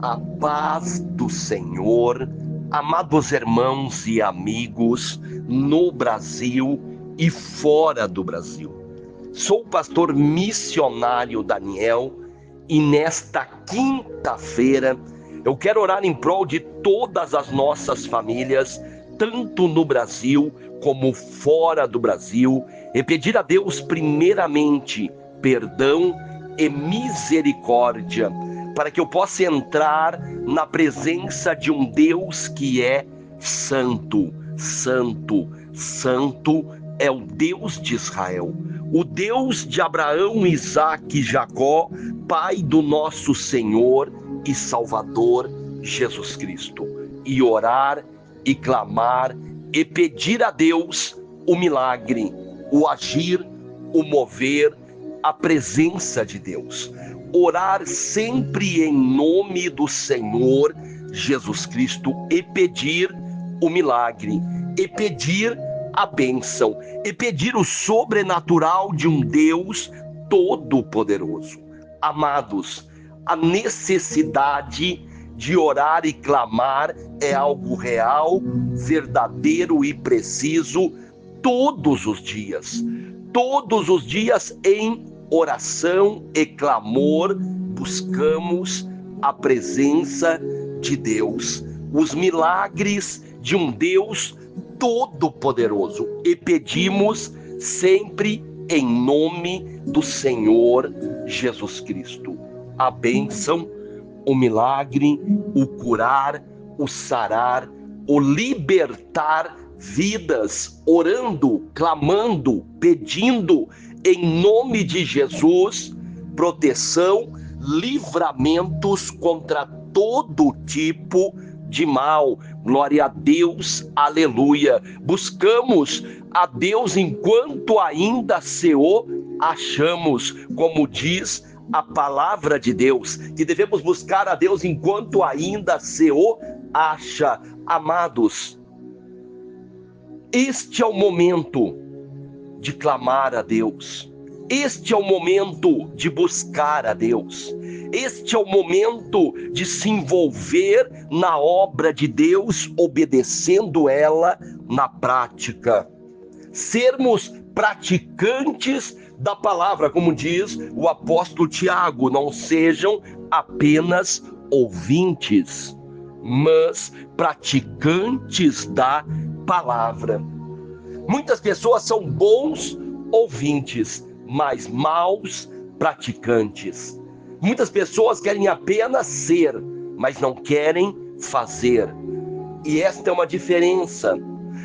A paz do Senhor, amados irmãos e amigos no Brasil e fora do Brasil. Sou o pastor missionário Daniel e nesta quinta-feira eu quero orar em prol de todas as nossas famílias, tanto no Brasil como fora do Brasil, e pedir a Deus primeiramente perdão e misericórdia, para que eu possa entrar na presença de um Deus que é santo, santo, santo é o Deus de Israel, o Deus de Abraão, Isaque e Jacó, Pai do nosso Senhor e Salvador Jesus Cristo. E orar e clamar e pedir a Deus o milagre, o agir, o mover, a presença de Deus. Orar sempre em nome do Senhor Jesus Cristo e pedir o milagre, e pedir a bênção, e pedir o sobrenatural de um Deus todo-poderoso. Amados, a necessidade de orar e clamar é algo real, verdadeiro e preciso todos os dias em oração e clamor, buscamos a presença de Deus, os milagres de um Deus todo-poderoso, e pedimos sempre em nome do Senhor Jesus Cristo. A bênção, o milagre, o curar, o sarar, o libertar vidas, orando, clamando, pedindo em nome de Jesus, proteção, livramentos contra todo tipo de mal. Glória a Deus, aleluia. Buscamos a Deus enquanto ainda se o achamos, como diz a palavra de Deus, que devemos buscar a Deus enquanto ainda se o acha. Amados, este é o momento de clamar a Deus, este é o momento de buscar a Deus, este é o momento de se envolver na obra de Deus, obedecendo ela na prática, sermos praticantes da palavra, como diz o apóstolo Tiago, não sejam apenas ouvintes, mas praticantes da palavra. Muitas pessoas são bons ouvintes, mas maus praticantes. Muitas pessoas querem apenas ser, mas não querem fazer. E esta é uma diferença,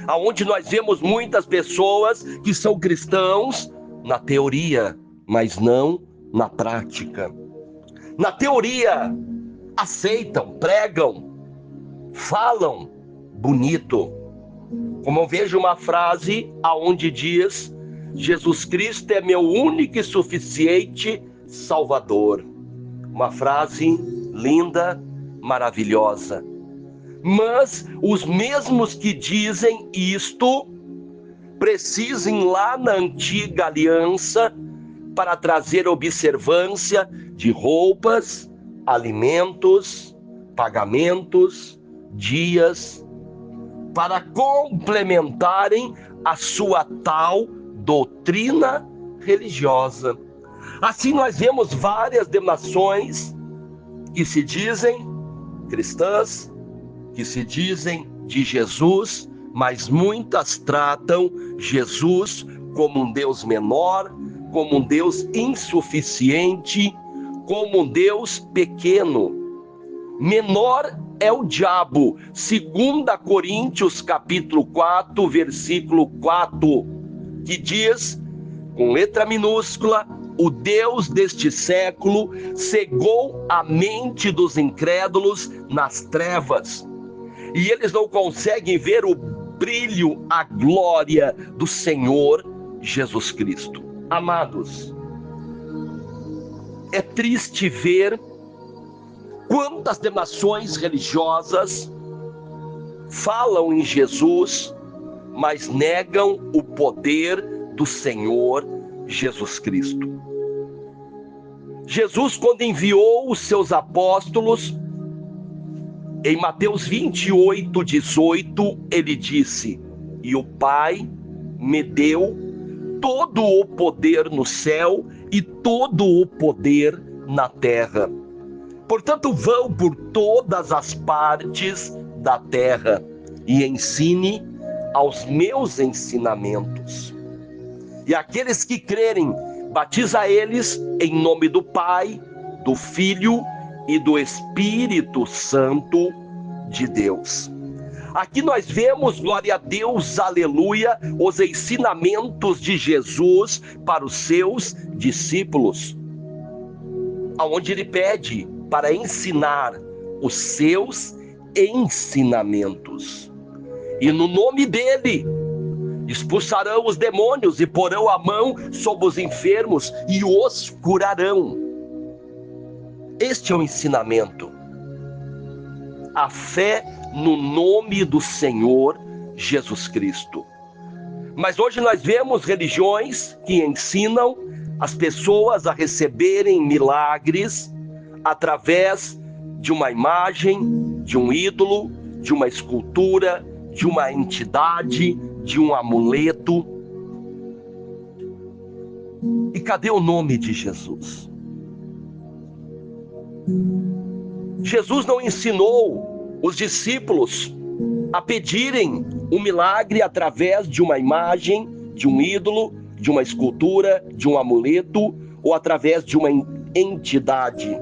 aonde nós vemos muitas pessoas que são cristãos na teoria, mas não na prática. Na teoria, aceitam, pregam, falam bonito. Como eu vejo uma frase aonde diz: Jesus Cristo é meu único e suficiente Salvador. Uma frase linda, maravilhosa. Mas os mesmos que dizem isto precisam lá na antiga aliança para trazer observância de roupas, alimentos, pagamentos, dias, para complementarem a sua tal doutrina religiosa. Assim nós vemos várias denominações que se dizem cristãs, que se dizem de Jesus, mas muitas tratam Jesus como um Deus menor, como um Deus insuficiente, como um Deus pequeno. Menor é o diabo, 2 Coríntios capítulo 4, versículo 4, que diz, com letra minúscula: o Deus deste século cegou a mente dos incrédulos nas trevas, e eles não conseguem ver o brilho, a glória do Senhor Jesus Cristo. Amados, é triste ver quantas denominações religiosas falam em Jesus, mas negam o poder do Senhor Jesus Cristo. Jesus, quando enviou os seus apóstolos, Em Mateus 28:18, ele disse: e o Pai me deu todo o poder no céu e todo o poder na terra. Portanto, vão por todas as partes da terra e ensine aos meus ensinamentos. E aqueles que crerem, batiza eles em nome do Pai, do Filho e do Espírito Santo de Deus. Aqui nós vemos, glória a Deus, aleluia, os ensinamentos de Jesus para os seus discípulos, aonde ele pede para ensinar os seus ensinamentos. E no nome dele expulsarão os demônios e porão a mão sobre os enfermos e os curarão. Este é o ensinamento. A fé no nome do Senhor Jesus Cristo. Mas hoje nós vemos religiões que ensinam as pessoas a receberem milagres através de uma imagem, de um ídolo, de uma escultura, de uma entidade, de um amuleto. E cadê o nome de Jesus? Jesus não ensinou os discípulos a pedirem um milagre através de uma imagem, de um ídolo, de uma escultura, de um amuleto ou através de uma entidade,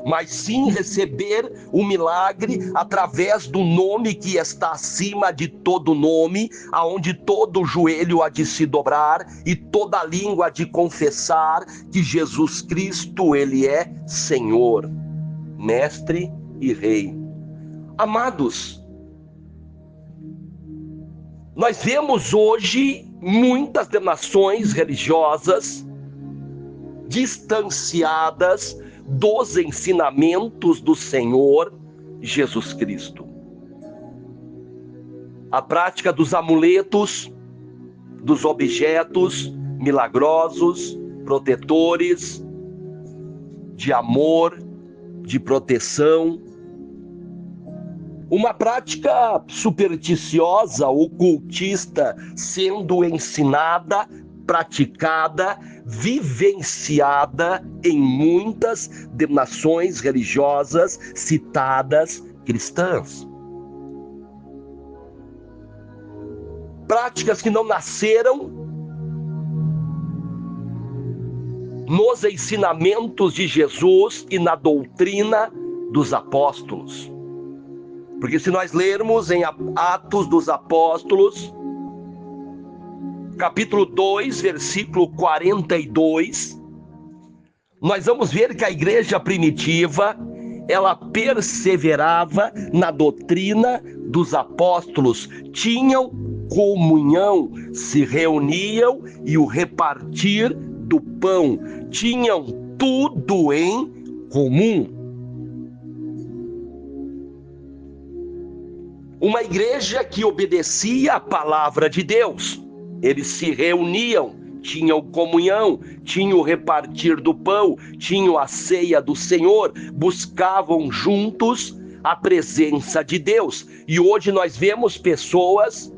mas sim receber o milagre através do nome que está acima de todo nome, aonde todo joelho há de se dobrar e toda língua há de confessar que Jesus Cristo, ele é Senhor, Mestre e Rei. Amados, nós vemos hoje muitas denominações religiosas distanciadas dos ensinamentos do Senhor Jesus Cristo. A prática dos amuletos, dos objetos milagrosos, protetores, de amor, de proteção. Uma prática supersticiosa, ocultista, sendo ensinada, praticada, vivenciada em muitas denominações religiosas citadas cristãs. Práticas que não nasceram nos ensinamentos de Jesus e na doutrina dos apóstolos. Porque se nós lermos em Atos dos Apóstolos, capítulo 2, versículo 42, nós vamos ver que a igreja primitiva, ela perseverava na doutrina dos apóstolos, tinham comunhão, se reuniam e o repartir do pão, tinham tudo em comum. Uma igreja que obedecia à palavra de Deus. Eles se reuniam, tinham comunhão, tinham o repartir do pão, tinham a ceia do Senhor, buscavam juntos a presença de Deus. E hoje nós vemos pessoas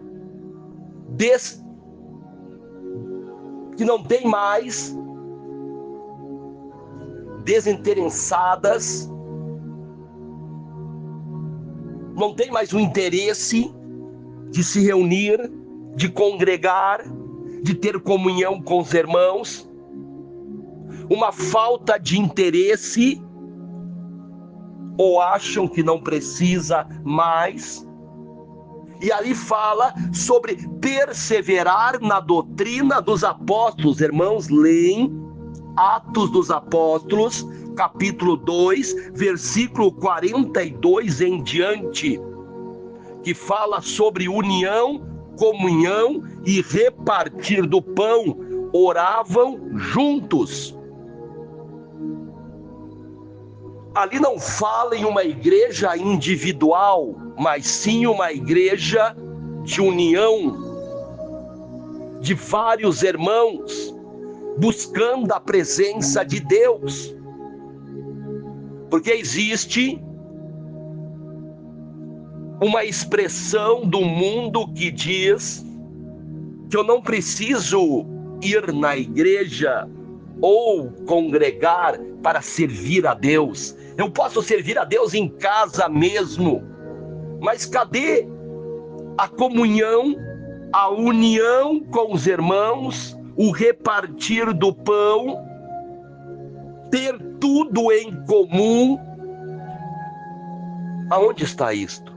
que não têm mais, desinteressadas, não tem mais o interesse de se reunir, de congregar, de ter comunhão com os irmãos, uma falta de interesse, ou acham que não precisa mais. E ali fala sobre perseverar na doutrina dos apóstolos. Irmãos, leem Atos dos Apóstolos, capítulo 2, versículo 42 em diante, que fala sobre união, comunhão e repartir do pão, oravam juntos. Ali não fala em uma igreja individual, mas sim uma igreja de união, de vários irmãos, buscando a presença de Deus. Porque existe uma expressão do mundo que diz que eu não preciso ir na igreja ou congregar para servir a Deus. Eu posso servir a Deus em casa mesmo. Mas cadê a comunhão, a união com os irmãos, o repartir do pão, ter tudo em comum? Aonde está isto?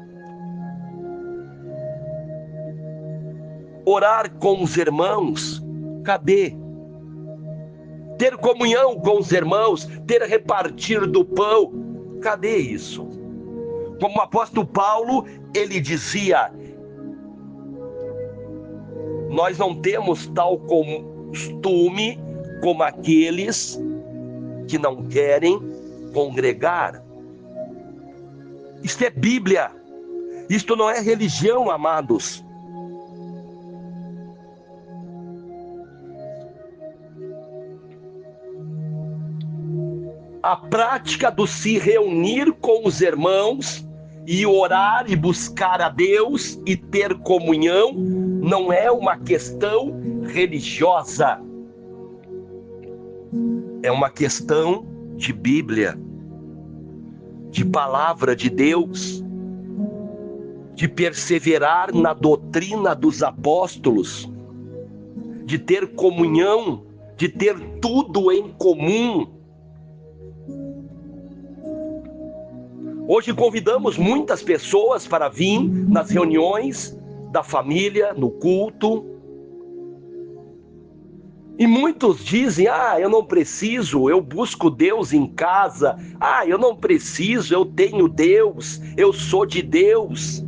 Orar com os irmãos, cadê? Ter comunhão com os irmãos, ter repartir do pão, cadê isso? Como o apóstolo Paulo, ele dizia: nós não temos tal costume como aqueles que não querem congregar. Isto é Bíblia, isto não é religião, amados. A prática do se reunir com os irmãos e orar e buscar a Deus e ter comunhão não é uma questão religiosa. É uma questão de Bíblia, de palavra de Deus, de perseverar na doutrina dos apóstolos, de ter comunhão, de ter tudo em comum. Hoje convidamos muitas pessoas para vir nas reuniões da família, no culto. E muitos dizem: eu não preciso, eu busco Deus em casa. Eu não preciso, eu tenho Deus, eu sou de Deus.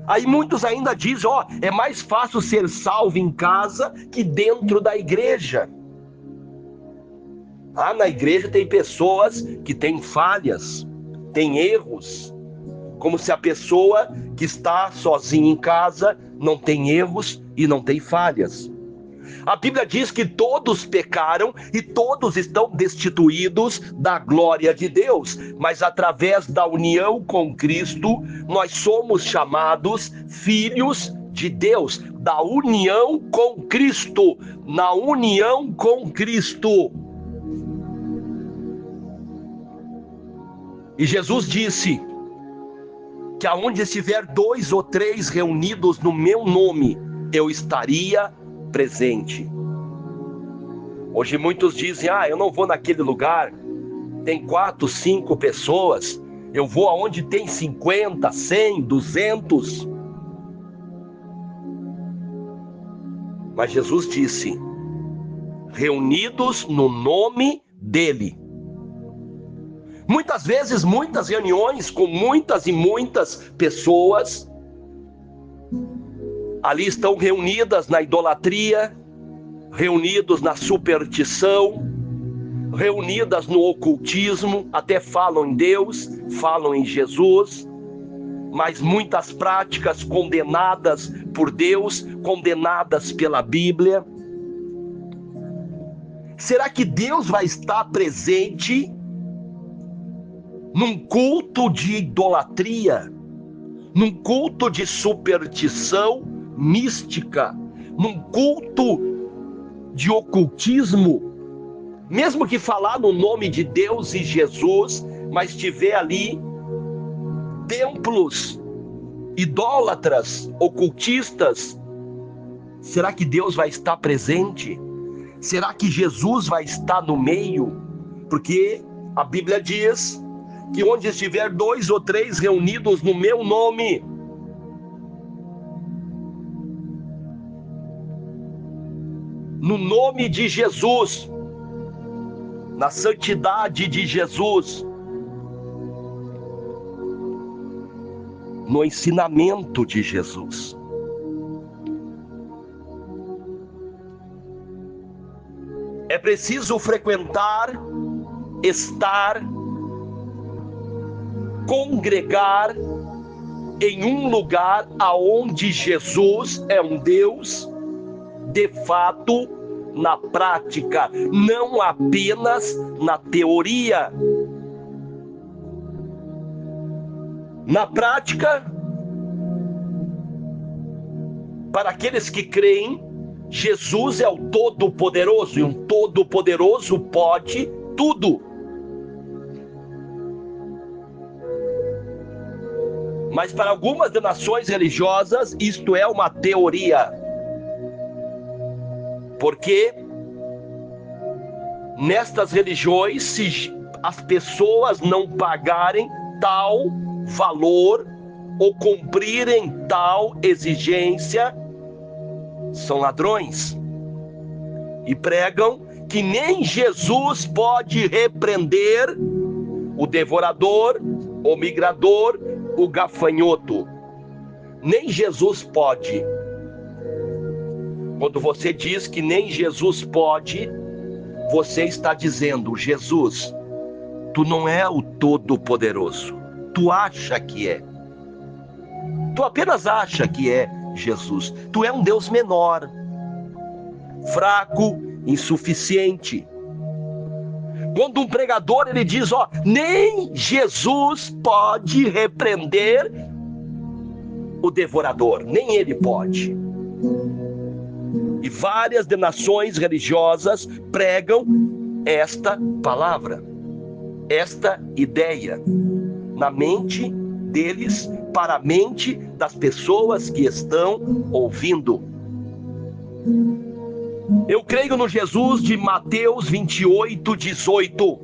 Aí muitos ainda dizem: é mais fácil ser salvo em casa que dentro da igreja. Na igreja tem pessoas que têm falhas, têm erros, como se a pessoa que está sozinha em casa não tem erros e não tem falhas. A Bíblia diz que todos pecaram e todos estão destituídos da glória de Deus, mas através da união com Cristo, nós somos chamados filhos de Deus, da união com Cristo, na união com Cristo. E Jesus disse que aonde estiver 2 ou 3 reunidos no meu nome, eu estaria presente. Hoje muitos dizem: eu não vou naquele lugar, tem 4, 5 pessoas, eu vou aonde tem 50, 100, 200. Mas Jesus disse: reunidos no nome dele. Muitas vezes, muitas reuniões com muitas e muitas pessoas, ali estão reunidas na idolatria, reunidos na superstição, reunidas no ocultismo, até falam em Deus, falam em Jesus, mas muitas práticas condenadas por Deus, condenadas pela Bíblia. Será que Deus vai estar presente num culto de idolatria, num culto de superstição mística, num culto de ocultismo? Mesmo que falar no nome de Deus e Jesus, mas tiver ali templos idólatras, ocultistas, será que Deus vai estar presente? Será que Jesus vai estar no meio? Porque a Bíblia diz que onde estiver 2 ou 3 reunidos no meu nome, no nome de Jesus, na santidade de Jesus, no ensinamento de Jesus. É preciso frequentar, estar, congregar em um lugar aonde Jesus é um Deus de fato, na prática, não apenas na teoria. Na prática, para aqueles que creem, Jesus é o Todo-Poderoso, e um Todo-Poderoso pode tudo. Mas para algumas denominações religiosas, isto é uma teoria. Porque nestas religiões, se as pessoas não pagarem tal valor ou cumprirem tal exigência, são ladrões. E pregam que nem Jesus pode repreender o devorador, o migrador, o gafanhoto. Nem Jesus pode. Quando você diz que nem Jesus pode, você está dizendo: Jesus, tu não é o Todo-Poderoso. Tu acha que é. Tu apenas acha que é Jesus. Tu é um Deus menor, fraco, insuficiente. Quando um pregador ele diz, nem Jesus pode repreender o devorador, nem ele pode. E várias denominações religiosas pregam esta palavra, esta ideia, na mente deles, para a mente das pessoas que estão ouvindo. Eu creio no Jesus de Mateus 28:18.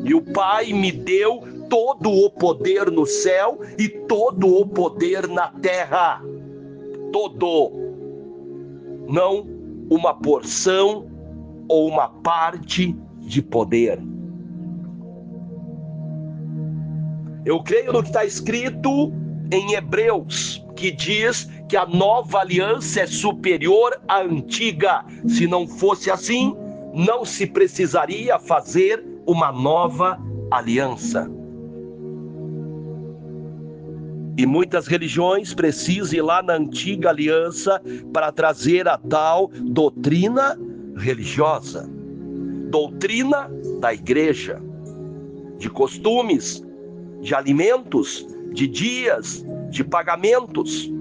E o Pai me deu todo o poder no céu e todo o poder na terra. Todo. Não uma porção ou uma parte de poder. Eu creio no que está escrito em Hebreus, que diz que a nova aliança é superior à antiga. Se não fosse assim, não se precisaria fazer uma nova aliança. E muitas religiões precisam ir lá na antiga aliança para trazer a tal doutrina religiosa, doutrina da igreja, de costumes, de alimentos, de dias, de pagamentos.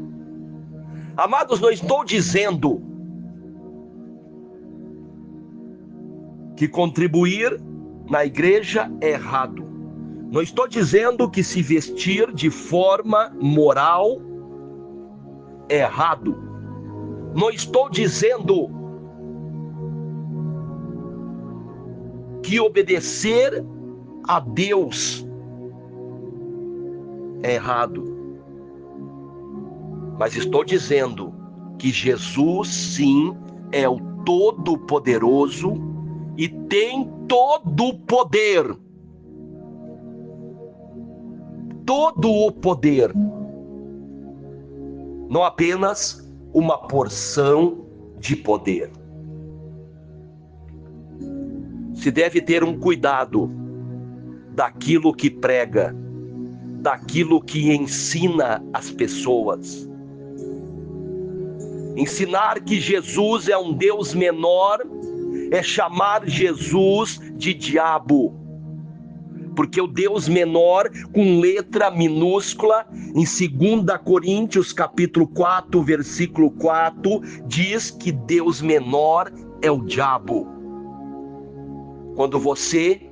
Amados, não estou dizendo que contribuir na igreja é errado. Não estou dizendo que se vestir de forma moral é errado. Não estou dizendo que obedecer a Deus é errado. Mas estou dizendo que Jesus, sim, é o Todo-Poderoso e tem todo o poder. Todo o poder. Não apenas uma porção de poder. Se deve ter um cuidado daquilo que prega, daquilo que ensina as pessoas. Ensinar que Jesus é um Deus menor é chamar Jesus de diabo. Porque o Deus menor, com letra minúscula, em 2 Coríntios capítulo 4, versículo 4, diz que Deus menor é o diabo. Quando você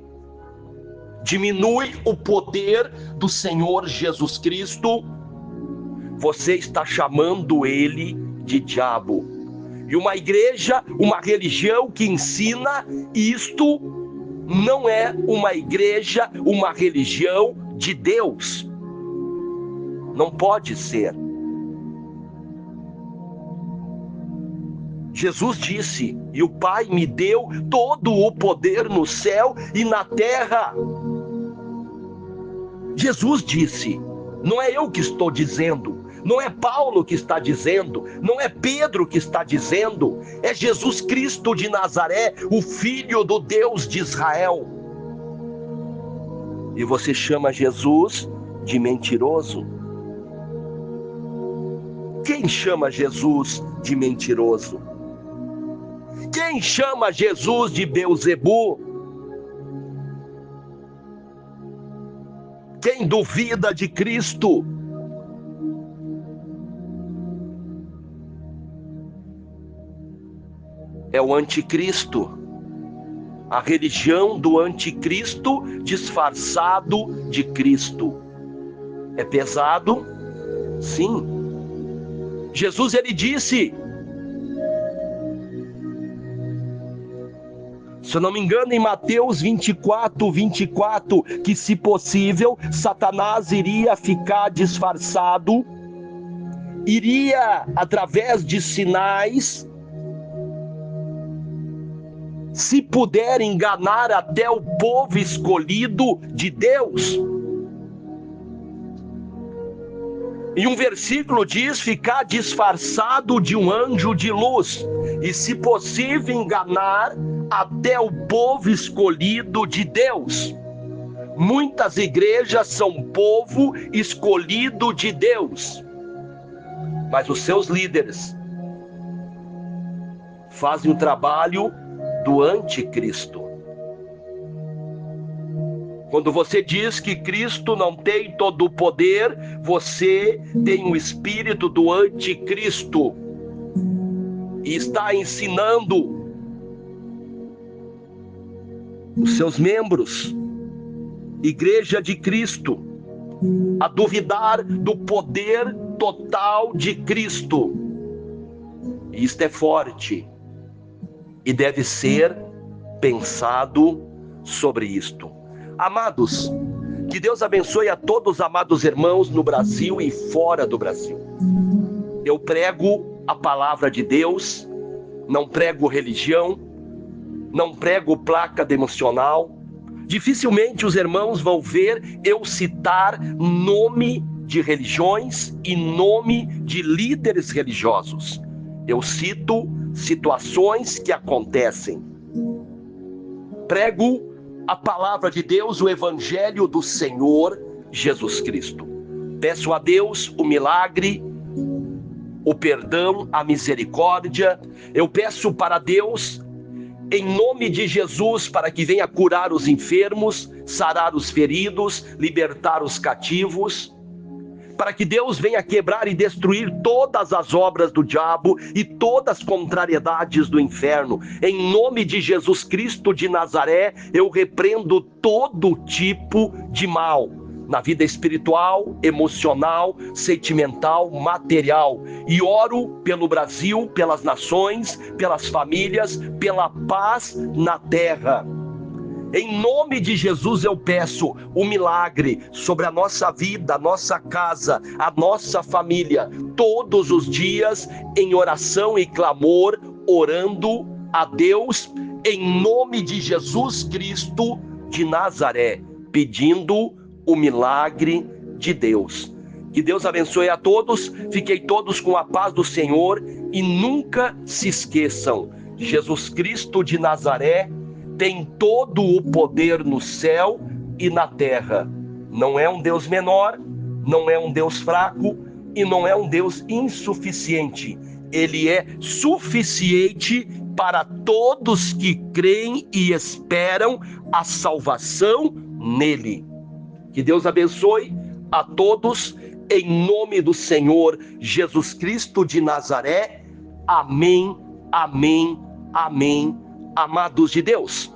diminui o poder do Senhor Jesus Cristo, você está chamando ele de diabo. E uma igreja, uma religião que ensina isto, não é uma igreja, uma religião de Deus. Não pode ser. Jesus disse: e o Pai me deu todo o poder no céu e na terra. Jesus disse, não é eu que estou dizendo, não é Paulo que está dizendo, não é Pedro que está dizendo, é Jesus Cristo de Nazaré, o Filho do Deus de Israel. E você chama Jesus de mentiroso? Quem chama Jesus de mentiroso? Quem chama Jesus de Beelzebu? Quem duvida de Cristo é o anticristo. A religião do anticristo disfarçado de Cristo. É pesado? Sim. Jesus, ele disse, se eu não me engano, em Mateus 24, que se possível, Satanás iria ficar disfarçado, iria, através de sinais, se puder enganar até o povo escolhido de Deus. E um versículo diz, ficar disfarçado de um anjo de luz, e se possível enganar até o povo escolhido de Deus. Muitas igrejas são povo escolhido de Deus, mas os seus líderes fazem o trabalho do anticristo. Quando você diz que Cristo não tem todo o poder, você tem o espírito do anticristo e está ensinando os seus membros, Igreja de Cristo, a duvidar do poder total de Cristo. E isto é forte e deve ser pensado sobre isto. Amados, que Deus abençoe a todos os amados irmãos no Brasil e fora do Brasil. Eu prego a palavra de Deus, não prego religião, não prego placa devocional. Dificilmente os irmãos vão ver eu citar nome de religiões e nome de líderes religiosos. Eu cito situações que acontecem. Prego a palavra de Deus, o evangelho do Senhor Jesus Cristo. Peço a Deus o milagre, o perdão, a misericórdia. Eu peço para Deus, em nome de Jesus, para que venha curar os enfermos, sarar os feridos, libertar os cativos, para que Deus venha quebrar e destruir todas as obras do diabo e todas as contrariedades do inferno. Em nome de Jesus Cristo de Nazaré, eu repreendo todo tipo de mal, na vida espiritual, emocional, sentimental, material. E oro pelo Brasil, pelas nações, pelas famílias, pela paz na terra. Em nome de Jesus eu peço o milagre sobre a nossa vida, a nossa casa, a nossa família, todos os dias em oração e clamor, orando a Deus, em nome de Jesus Cristo de Nazaré, pedindo o milagre de Deus. Que Deus abençoe a todos, fiquem todos com a paz do Senhor e nunca se esqueçam, Jesus Cristo de Nazaré tem todo o poder no céu e na terra. Não é um Deus menor, não é um Deus fraco e não é um Deus insuficiente. Ele é suficiente para todos que creem e esperam a salvação nele. Que Deus abençoe a todos, em nome do Senhor Jesus Cristo de Nazaré. Amém, amém, amém. Amados de Deus,